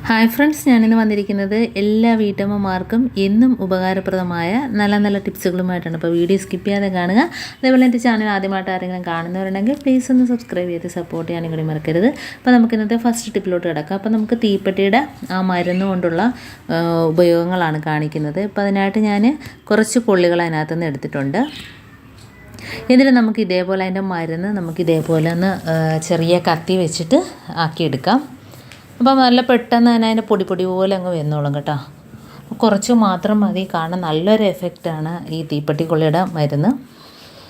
Hi friends, ഞാനിന്ന് വന്നിരിക്കുന്നത് എല്ലാ വീട്ടമ്മമാർക്കും എന്നും ഉപകാരപ്രദമായ നല്ല നല്ല ടിപ്സുകളുമായിട്ടാണ്. അപ്പോൾ വീഡിയോ സ്കിപ്പ് ചെയ്യാതെ കാണുക. അതേപോലെ എൻ്റെ ചാനൽ ആദ്യമായിട്ട് ആരെങ്കിലും കാണുന്നവരുണ്ടെങ്കിൽ പ്ലീസ് ഒന്ന് സബ്സ്ക്രൈബ് ചെയ്ത് സപ്പോർട്ട് ചെയ്യാനും കൂടി മറക്കരുത്. അപ്പോൾ നമുക്ക് ഇന്നത്തെ ഫസ്റ്റ് ടിപ്പിലോട്ട് കിടക്കാം. അപ്പോൾ നമുക്ക് തീപ്പെട്ടിയുടെ ആ മരുന്ന് കൊണ്ടുള്ള ഉപയോഗങ്ങളാണ് കാണിക്കുന്നത്. അപ്പോൾ അതിനായിട്ട് ഞാൻ കുറച്ച് കൊള്ളികൾ അതിനകത്തുനിന്ന് എടുത്തിട്ടുണ്ട്. എന്നിട്ട് നമുക്ക് ഇതേപോലെ അതിൻ്റെ മരുന്ന് നമുക്ക് ഇതേപോലെ ഒന്ന് ചെറിയ കത്തി വെച്ചിട്ട് ആക്കിയെടുക്കാം. അപ്പം നല്ല പെട്ടെന്ന് തന്നെ അതിൻ്റെ പൊടി പോലെ അങ്ങ് വന്നോളും കേട്ടോ. കുറച്ച് മാത്രം മതി, കാരണം നല്ലൊരു എഫക്റ്റാണ് ഈ തീപ്പെട്ടിക്കൊള്ളിയുടെ മരുന്ന്.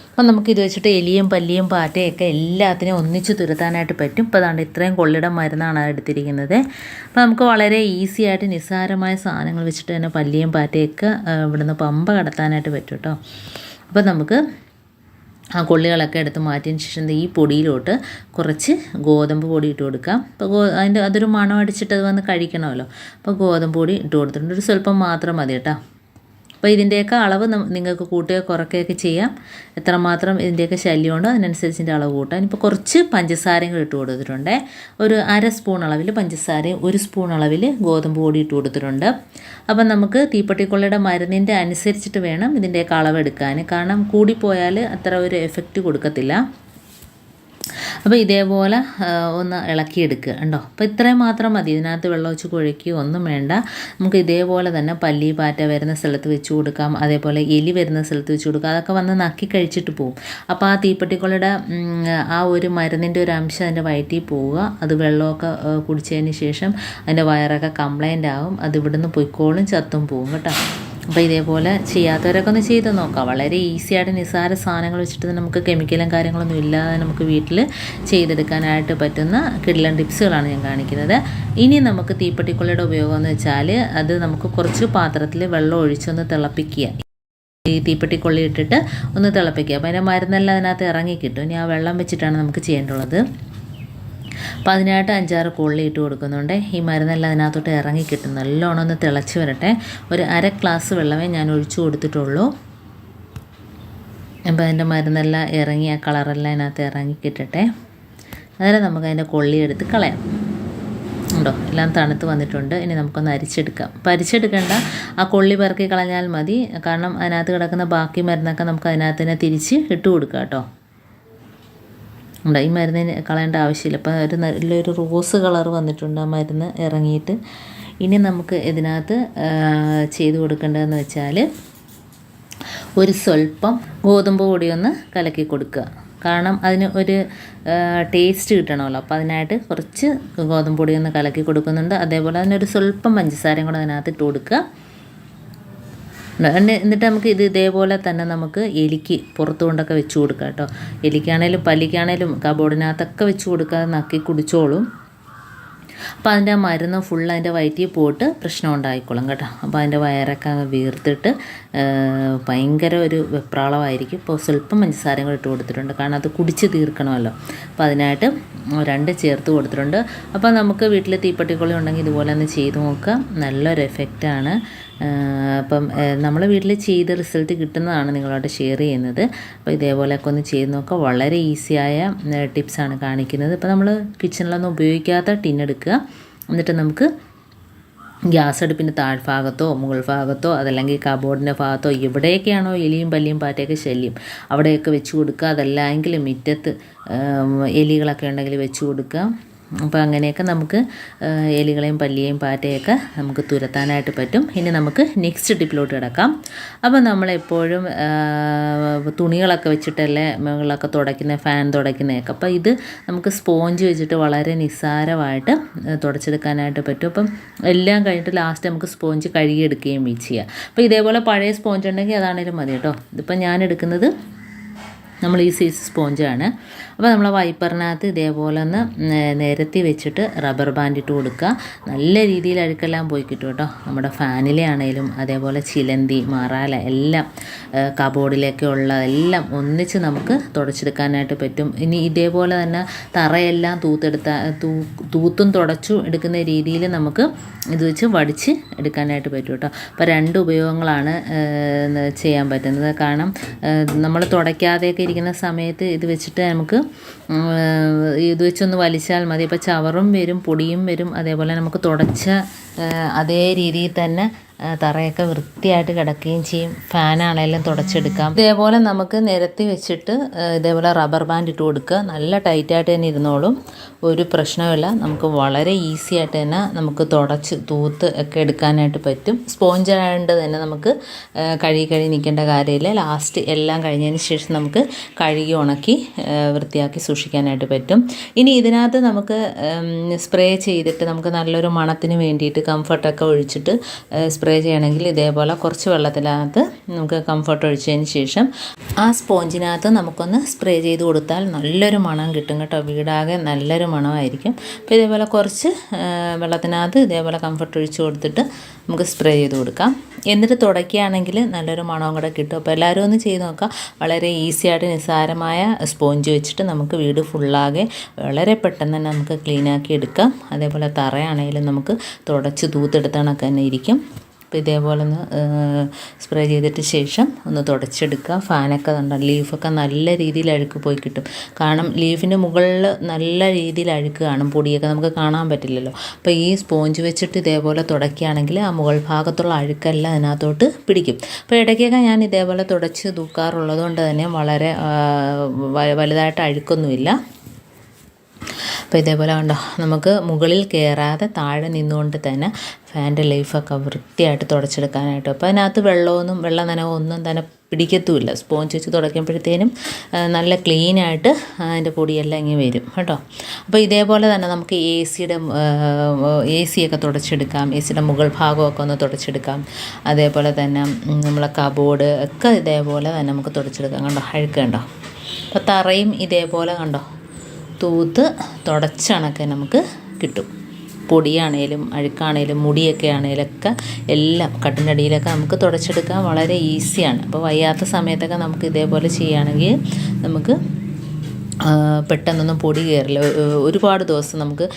അപ്പം നമുക്കിത് വെച്ചിട്ട് എലിയും പല്ലിയും പാറ്റയൊക്കെ എല്ലാത്തിനെയും ഒന്നിച്ച് തുരത്താനായിട്ട് പറ്റും. ഇപ്പോൾ അതാണ്ട് ഇത്രയും കൊള്ളിയുടെ മരുന്നാണ് എടുത്തിരിക്കുന്നത്. അപ്പോൾ നമുക്ക് വളരെ ഈസി ആയിട്ട് നിസ്സാരമായ സാധനങ്ങൾ വെച്ചിട്ട് തന്നെ പല്ലിയും പാറ്റയൊക്കെ ഇവിടുന്ന് പമ്പ കടത്താനായിട്ട് പറ്റും കേട്ടോ. അപ്പോൾ നമുക്ക് ആ കൊള്ളികളൊക്കെ എടുത്ത് മാറ്റിയതിന് ശേഷം ഈ പൊടിയിലോട്ട് കുറച്ച് ഗോതമ്പ് പൊടി ഇട്ട് കൊടുക്കാം. അപ്പോൾ അതൊരു മണം അടിച്ചിട്ട് അത് വന്ന് കഴിക്കണമല്ലോ. അപ്പോൾ ഗോതമ്പ് പൊടി ഇട്ട് കൊടുത്തിട്ടുണ്ട്. ഒരു സ്വല്പം മാത്രം മതി കേട്ടോ. അപ്പോൾ ഇതിൻ്റെയൊക്കെ അളവ് നിങ്ങൾക്ക് കൂട്ടുകയോ കുറയ്ക്കുകയൊക്കെ ചെയ്യാം. എത്രമാത്രം ഇതിൻ്റെയൊക്കെ ശല്യമുണ്ടോ അതിനനുസരിച്ച് ഇതിൻ്റെ അളവ് കൂട്ടാം. ഇപ്പോൾ കുറച്ച് പഞ്ചസാരയും കൂടി ഇട്ട് കൊടുത്തിട്ടുണ്ട്. ഒരു 1/2 സ്പൂൺ അളവിൽ പഞ്ചസാരയും 1 സ്പൂൺ അളവിൽ ഗോതമ്പ് പൊടി ഇട്ട് കൊടുത്തിട്ടുണ്ട്. അപ്പം നമുക്ക് തീപ്പെട്ടിക്കൊള്ളിയുടെ മരുന്നിൻ്റെ അനുസരിച്ചിട്ട് വേണം ഇതിൻ്റെയൊക്കെ അളവെടുക്കാൻ. കാരണം കൂടിപ്പോയാൽ അത്ര ഒരു എഫക്റ്റ് കൊടുക്കത്തില്ല. അപ്പോൾ ഇതേപോലെ ഒന്ന് ഇളക്കിയെടുക്കുക ഉണ്ടോ. അപ്പോൾ ഇത്രയും മാത്രം മതി. ഇതിനകത്ത് വെള്ളം ഒഴിച്ച് കുഴയ്ക്കുകയോ ഒന്നും വേണ്ട. നമുക്ക് ഇതേപോലെ തന്നെ പല്ലി പാറ്റ വരുന്ന സ്ഥലത്ത് വെച്ച് കൊടുക്കാം. അതേപോലെ എലി വരുന്ന സ്ഥലത്ത് വെച്ച് കൊടുക്കാം. അതൊക്കെ വന്ന് നക്കി കഴിച്ചിട്ട് പോകും. അപ്പോൾ ആ തീപ്പെട്ടിക്കൊള്ളിയുടെ ആ ഒരു മരുന്നിൻ്റെ ഒരു അംശം അതിൻ്റെ വയറ്റിൽ പോവുക. അത് വെള്ളമൊക്കെ കുടിച്ചതിന് ശേഷം അതിൻ്റെ വയറൊക്കെ കംപ്ലൈൻ്റ് ആവും. അത് ഇവിടുന്ന് പൊയ്ക്കോളും, ചത്തും പോവും കേട്ടോ. അപ്പോൾ ഇതേപോലെ ചെയ്യാത്തവരൊക്കെ ഒന്ന് ചെയ്ത് നോക്കാം. വളരെ ഈസി ആയിട്ട് നിസ്സാര സാധനങ്ങൾ വെച്ചിട്ട് നമുക്ക് കെമിക്കലും കാര്യങ്ങളൊന്നും ഇല്ലാതെ നമുക്ക് വീട്ടിൽ ചെയ്തെടുക്കാനായിട്ട് പറ്റുന്ന കിടിലൻ ടിപ്സുകളാണ് ഞാൻ കാണിക്കുന്നത്. ഇനി നമുക്ക് തീപ്പെട്ടിക്കൊള്ളിയുടെ ഉപയോഗം എന്ന് വെച്ചാൽ അത് നമുക്ക് കുറച്ച് പാത്രത്തിൽ വെള്ളം ഒഴിച്ചൊന്ന് തിളപ്പിക്കുക. ഈ തീപ്പെട്ടിക്കൊള്ളി ഇട്ടിട്ട് ഒന്ന് തിളപ്പിക്കുക. അപ്പോൾ അതിൻ്റെ മരുന്നെല്ലാം അതിനകത്ത് ഇറങ്ങി കിട്ടും. ഇനി ആ വെള്ളം വെച്ചിട്ടാണ് നമുക്ക് ചെയ്യേണ്ടുള്ളത്. അപ്പോൾ അതിനായിട്ട് 5-6 കൊള്ളി ഇട്ട് കൊടുക്കുന്നുണ്ട്. ഈ മരുന്നെല്ലാം അതിനകത്തോട്ട് ഇറങ്ങി കിട്ടും. നല്ലോണം ഒന്ന് തിളച്ച് വരട്ടെ. ഒരു 1/2 ഗ്ലാസ് വെള്ളമേ ഞാൻ ഒഴിച്ചു കൊടുത്തിട്ടുള്ളൂ. അപ്പോൾ അതിൻ്റെ മരുന്നെല്ലാം ഇറങ്ങി ആ കളറെല്ലാം അതിനകത്ത് ഇറങ്ങി കിട്ടട്ടെ. അന്നേരം നമുക്ക് അതിൻ്റെ കൊള്ളി എടുത്ത് കളയാം. ഉണ്ടോ, എല്ലാം തണുത്ത് വന്നിട്ടുണ്ട്. ഇനി നമുക്കൊന്ന് അരിച്ചെടുക്കാം. അപ്പോൾ അരിച്ചെടുക്കേണ്ട, ആ കൊള്ളി പെറുക്കി കളഞ്ഞാൽ മതി. കാരണം അതിനകത്ത് കിടക്കുന്ന ബാക്കി മരുന്നൊക്കെ നമുക്ക് അതിനകത്ത് തന്നെ തിരിച്ച് ഇട്ട് കൊടുക്കാം കേട്ടോ. ഉണ്ട്, ഈ മരുന്നിന് കളയേണ്ട ആവശ്യമില്ല. അപ്പോൾ ഒരു നല്ലൊരു റോസ് കളർ വന്നിട്ടുണ്ട് ആ മരുന്ന് ഇറങ്ങിയിട്ട്. ഇനി നമുക്ക് ഇതിനകത്ത് ചെയ്ത് കൊടുക്കേണ്ടതെന്ന് വെച്ചാൽ ഒരു സ്വല്പം ഗോതമ്പ് പൊടിയൊന്ന് കലക്കി കൊടുക്കുക. കാരണം അതിന് ഒരു ടേസ്റ്റ് കിട്ടണമല്ലോ. അപ്പോൾ അതിനായിട്ട് കുറച്ച് ഗോതമ്പ് പൊടിയൊന്ന് കലക്കി കൊടുക്കുന്നുണ്ട്. അതേപോലെ അതിനൊരു സ്വല്പം പഞ്ചസാരയും കൂടെ അതിനകത്ത് ഇട്ട് കൊടുക്കുക. എന്നിട്ട് നമുക്ക് ഇതേപോലെ തന്നെ നമുക്ക് എലിക്ക് പുറത്തു കൊണ്ടൊക്കെ വെച്ച് കൊടുക്കാം കേട്ടോ. എലിക്കാണേലും പല്ലിക്കാണേലും കബോർഡിനകത്തൊക്കെ വെച്ച് കൊടുക്കാതെ നക്കി കുടിച്ചോളും. അപ്പോൾ അതിൻ്റെ മരുന്ന് ഫുൾ അതിൻ്റെ വയറ്റിൽ പോയിട്ട് പ്രശ്നം ഉണ്ടായിക്കോളും കേട്ടോ. അപ്പോൾ അതിൻ്റെ വയറൊക്കെ അങ്ങ് വീർത്തിട്ട് ഭയങ്കര ഒരു വെപ്രാളമായിരിക്കും. ഇപ്പോൾ സ്വല്പം പഞ്ചസാരയും കൂടെ ഇട്ട് കൊടുത്തിട്ടുണ്ട്. കാരണം അത് കുടിച്ച് തീർക്കണമല്ലോ. അപ്പോൾ അതിനായിട്ട് 2 ചേർത്ത് കൊടുത്തിട്ടുണ്ട്. അപ്പോൾ നമുക്ക് വീട്ടിൽ തീപ്പെട്ടിക്കൊള്ളി ഉണ്ടെങ്കിൽ ഇതുപോലെ ഒന്ന് ചെയ്ത് നോക്കാം. നല്ലൊരു എഫക്റ്റാണ്. അപ്പം നമ്മൾ വീട്ടിൽ ചെയ്ത് റിസൾട്ട് കിട്ടുന്നതാണ് നിങ്ങളോട് ഷെയർ ചെയ്യുന്നത്. അപ്പോൾ ഇതേപോലെയൊക്കെ ഒന്ന് ചെയ്ത് നോക്കുക. വളരെ ഈസിയായ ടിപ്സാണ് കാണിക്കുന്നത്. ഇപ്പോൾ നമ്മൾ കിച്ചണിലൊന്നും ഉപയോഗിക്കാത്ത ടിന്നെടുക്കുക. എന്നിട്ട് നമുക്ക് ഗ്യാസ് അടുപ്പിൻ്റെ താഴ്ഭാഗത്തോ മുകൾ ഭാഗത്തോ അതല്ലെങ്കിൽ കബോർഡിൻ്റെ ഭാഗത്തോ എവിടെയൊക്കെയാണോ എലിയും പല്ലിയും പാറ്റയൊക്കെ ശല്യം അവിടെയൊക്കെ വെച്ച് കൊടുക്കുക. അതല്ലെങ്കിൽ മുറ്റത്ത് എലികളൊക്കെ ഉണ്ടെങ്കിൽ വെച്ച് കൊടുക്കുക. അപ്പോൾ അങ്ങനെയൊക്കെ നമുക്ക് എലികളെയും പല്ലിയെയും പാറ്റയൊക്കെ നമുക്ക് തുരത്താനായിട്ട് പറ്റും. ഇനി നമുക്ക് നെക്സ്റ്റ് ടിപ്പിലോട്ട് കിടക്കാം. അപ്പോൾ നമ്മളെപ്പോഴും തുണികളൊക്കെ വെച്ചിട്ടല്ലേ മുകളിലൊക്കെ തുടയ്ക്കുന്ന, ഫാൻ തുടയ്ക്കുന്നതൊക്കെ. അപ്പോൾ ഇത് നമുക്ക് സ്പോഞ്ച് വെച്ചിട്ട് വളരെ നിസ്സാരമായിട്ട് തുടച്ചെടുക്കാനായിട്ട് പറ്റും. അപ്പം എല്ലാം കഴിഞ്ഞിട്ട് ലാസ്റ്റ് നമുക്ക് സ്പോഞ്ച് കഴുകിയെടുക്കുകയും ചെയ്യാം. അപ്പോൾ ഇതേപോലെ പഴയ സ്പോഞ്ച് ഉണ്ടെങ്കിൽ അതാണേലും മതി കേട്ടോ. ഇതിപ്പോൾ ഞാൻ എടുക്കുന്നത് നമ്മൾ ഈ സൈസ് സ്പോഞ്ചാണ്. അപ്പോൾ നമ്മൾ വൈപ്പറിനകത്ത് ഇതേപോലെ ഒന്ന് നിരത്തി വെച്ചിട്ട് റബ്ബർ ബാൻഡ് ഇട്ട് കൊടുക്കുക. നല്ല രീതിയിൽ അഴുക്കെല്ലാം പോയി കിട്ടും കേട്ടോ. നമ്മുടെ ഫാനിലെ ആണെങ്കിലും അതേപോലെ ചിലന്തി, മറാല എല്ലാം കബോർഡിലേക്ക് ഉള്ള എല്ലാം ഒന്നിച്ച് നമുക്ക് തുടച്ചെടുക്കാനായിട്ട് പറ്റും. ഇനി ഇതേപോലെ തന്നെ തറയെല്ലാം തൂത്തും തുടച്ചു എടുക്കുന്ന രീതിയിൽ നമുക്ക് ഇത് വെച്ച് വടിച്ച് എടുക്കാനായിട്ട് പറ്റും കേട്ടോ. അപ്പോൾ 2 ഉപയോഗങ്ങളാണ് ചെയ്യാൻ പറ്റുന്നത്. കാരണം നമ്മൾ തുടയ്ക്കാതെയൊക്കെ ഇരിക്കുന്ന സമയത്ത് ഇത് വെച്ചിട്ട് നമുക്ക് ഇത് വെച്ചൊന്ന് വലിച്ചാൽ മതി. ഇപ്പോൾ ചവറും വരും, പൊടിയും വരും, അതേപോലെ നമുക്ക് തുടച്ച അതേ രീതിയിൽ തന്നെ തറയൊക്കെ വൃത്തിയായിട്ട് കിടക്കുകയും ചെയ്യും. ഫാനാണെങ്കിലും തുടച്ചെടുക്കാം. ഇതേപോലെ നമുക്ക് നിരത്തി വെച്ചിട്ട് ഇതേപോലെ റബ്ബർ ബാൻഡ് ഇട്ട് കൊടുക്കുക. നല്ല ടൈറ്റായിട്ട് തന്നെ ഇരുന്നോളും, ഒരു പ്രശ്നമില്ല. നമുക്ക് വളരെ ഈസി ആയിട്ട് തന്നെ നമുക്ക് തുടച്ച് തൂത്ത് ഒക്കെ എടുക്കാനായിട്ട് പറ്റും. സ്പോഞ്ച് ആയതുകൊണ്ട് തന്നെ നമുക്ക് കഴുകി നിൽക്കേണ്ട കാര്യമില്ല. ലാസ്റ്റ് എല്ലാം കഴിഞ്ഞതിന് ശേഷം നമുക്ക് കഴുകി ഉണക്കി വൃത്തിയാക്കി സൂക്ഷിക്കാനായിട്ട് പറ്റും. ഇനി ഇതിനകത്ത് നമുക്ക് സ്പ്രേ ചെയ്തിട്ട് നമുക്ക് നല്ലൊരു മണത്തിന് വേണ്ടിയിട്ട് കംഫർട്ടൊക്കെ ഒഴിച്ചിട്ട് സ്പ്രേ ചെയ്യണമെങ്കിൽ ഇതേപോലെ കുറച്ച് വെള്ളത്തിനകത്ത് നമുക്ക് കംഫർട്ട് ഒഴിച്ചതിന് ശേഷം ആ സ്പോഞ്ചിനകത്ത് നമുക്കൊന്ന് സ്പ്രേ ചെയ്ത് കൊടുത്താൽ നല്ലൊരു മണം കിട്ടും കേട്ടോ. വീടാകെ നല്ലൊരു മണമായിരിക്കും. അപ്പോൾ ഇതേപോലെ കുറച്ച് വെള്ളത്തിനകത്ത് ഇതേപോലെ കംഫർട്ട് ഒഴിച്ച് കൊടുത്തിട്ട് നമുക്ക് സ്പ്രേ ചെയ്ത് കൊടുക്കാം. എന്നിട്ട് തുടയ്ക്കുകയാണെങ്കിൽ നല്ലൊരു മണവും കൂടെ കിട്ടും. അപ്പോൾ എല്ലാവരും ഒന്ന് ചെയ്ത് നോക്കാം. വളരെ ഈസി ആയിട്ട് നിസ്സാരമായ സ്പോഞ്ച് വെച്ചിട്ട് നമുക്ക് വീട് ഫുള്ളാകെ വളരെ പെട്ടെന്ന് തന്നെ നമുക്ക് ക്ലീനാക്കി എടുക്കാം. അതേപോലെ തറയാണെങ്കിലും നമുക്ക് തുടച്ച് തൂത്തെടുത്താണൊക്കെ തന്നെ ഇരിക്കും. അപ്പോൾ ഇതേപോലെ ഒന്ന് സ്പ്രേ ചെയ്തിട്ട് ശേഷം ഒന്ന് തുടച്ചെടുക്കുക. ഫാനൊക്കെ കണ്ടാൽ ലീഫൊക്കെ നല്ല രീതിയിൽ അഴുക്ക് പോയി കിട്ടും. കാരണം ലീഫിൻ്റെ മുകളിൽ നല്ല രീതിയിൽ അഴുക്ക് കാണും, പൊടിയൊക്കെ നമുക്ക് കാണാൻ പറ്റില്ലല്ലോ. അപ്പോൾ ഈ സ്പോഞ്ച് വെച്ചിട്ട് ഇതേപോലെ തുടയ്ക്കുകയാണെങ്കിൽ ആ മുകൾ ഭാഗത്തുള്ള അഴുക്കെല്ലാം അതിനകത്തോട്ട് പിടിക്കും. അപ്പോൾ ഇടയ്ക്കൊക്കെ ഞാൻ ഇതേപോലെ തുടച്ച് തൂക്കാറുള്ളത് കൊണ്ട് തന്നെ വളരെ വലുതായിട്ട് അഴുക്കൊന്നുമില്ല. അപ്പോൾ ഇതേപോലെ കണ്ടോ, നമുക്ക് മുകളിൽ കയറാതെ താഴെ നിന്നുകൊണ്ട് തന്നെ ഫാൻ്റെ ലൈഫൊക്കെ വൃത്തിയായിട്ട് തുടച്ചെടുക്കാനായിട്ട്. അപ്പോൾ അതിനകത്ത് വെള്ള നനവോ ഒന്നും തന്നെ പിടിക്കത്തുമില്ല. സ്പോഞ്ച് വെച്ച് തുടയ്ക്കുമ്പോഴത്തേനും നല്ല ക്ലീനായിട്ട് അതിൻ്റെ പൊടിയെല്ലാം ഇങ്ങനെ വരും കേട്ടോ. അപ്പോൾ ഇതേപോലെ തന്നെ നമുക്ക് എ സിയൊക്കെ തുടച്ചെടുക്കാം. എ സിയുടെ മുകൾ ഭാഗമൊക്കെ ഒന്ന് തുടച്ചെടുക്കാം. അതേപോലെ തന്നെ നമ്മളെ കബോർഡ് ഒക്കെ ഇതേപോലെ തന്നെ നമുക്ക് തുടച്ചെടുക്കാം. കണ്ടോ, അഴുക്ക് കണ്ടോ. അപ്പോൾ തറയും ഇതേപോലെ കണ്ടോ തൂത്ത് തുടച്ചണക്കെ നമുക്ക് കിട്ടും. പൊടിയാണേലും അഴുക്കാണേലും മുടിയൊക്കെ ആണേലൊക്കെ എല്ലാം കട്ടിൻ്റെ അടിയിലൊക്കെ നമുക്ക് തുടച്ചെടുക്കാൻ വളരെ ഈസിയാണ്. അപ്പോൾ വയ്യാത്ത സമയത്തൊക്കെ നമുക്ക് ഇതേപോലെ ചെയ്യുകയാണെങ്കിൽ നമുക്ക് പെട്ടെന്നൊന്നും പൊടി കയറില്ല. ഒരുപാട് ദിവസം നമുക്ക്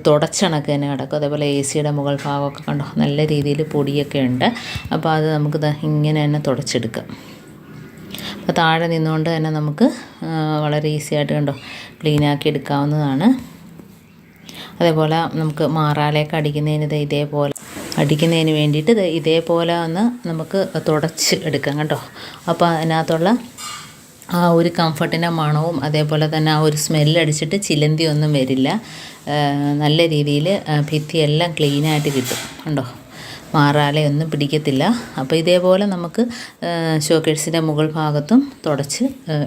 തുടച്ചണക്ക് തന്നെ കിടക്കും. അതേപോലെ എ സിയുടെ മുകൾ ഭാഗമൊക്കെ കണ്ടോ നല്ല രീതിയിൽ പൊടിയൊക്കെ ഉണ്ട്. അപ്പോൾ അത് നമുക്ക് ഇങ്ങനെ തന്നെ തുടച്ചെടുക്കാം. അപ്പോൾ താഴെ നിന്നുകൊണ്ട് തന്നെ നമുക്ക് വളരെ ഈസി ആയിട്ട് കണ്ടോ ക്ലീനാക്കി എടുക്കാവുന്നതാണ്. അതേപോലെ നമുക്ക് മാറാലേക്ക് അടിക്കുന്നതിന് വേണ്ടിയിട്ട് ഇതേപോലെ ഒന്ന് നമുക്ക് തുടച്ച് എടുക്കാം കേട്ടോ. അപ്പോൾ അതിനകത്തുള്ള ആ ഒരു കംഫർട്ടിൻ്റെ മണവും അതേപോലെ തന്നെ ആ ഒരു സ്മെല്ലടിച്ചിട്ട് ചിലന്തി ഒന്നും വരില്ല. നല്ല രീതിയിൽ ഭിത്തിയെല്ലാം ക്ലീനായിട്ട് കിട്ടും കണ്ടോ. മാറാലെ ഒന്നും പിടിക്കത്തില്ല. അപ്പോൾ ഇതേപോലെ നമുക്ക് ഷോക്കേഴ്സിൻ്റെ മുകൾ ഭാഗത്തും തുടച്ച്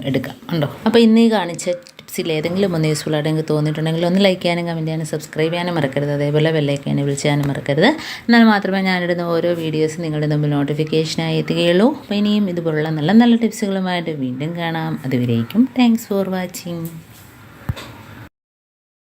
എടുക്കാം കണ്ടോ. അപ്പോൾ ഇന്ന് ഈ കാണിച്ച ടിപ്സിൽ ഏതെങ്കിലും ഒന്ന് യൂസ്ഫുൾ ആയിട്ട് തോന്നിയിട്ടുണ്ടെങ്കിൽ ഒന്ന് ലൈക്ക് ചെയ്യാനും കമൻറ്റ് ചെയ്യാനും സബ്സ്ക്രൈബ് ചെയ്യാനും മറക്കരുത്. അതേപോലെ ബെല്ലൈക്കാനും വിളിച്ചാനും മറക്കരുത്. എന്നാൽ മാത്രമേ ഞാനിടുന്ന ഓരോ വീഡിയോസ് നിങ്ങളുടെ മുമ്പിൽ നോട്ടിഫിക്കേഷനായി എത്തുകയുള്ളൂ. അപ്പോൾ ഇനിയും ഇതുപോലുള്ള നല്ല നല്ല ടിപ്സുകളുമായിട്ട് വീണ്ടും കാണാം. അതുവരേക്കും താങ്ക്സ് ഫോർ വാച്ചിങ്.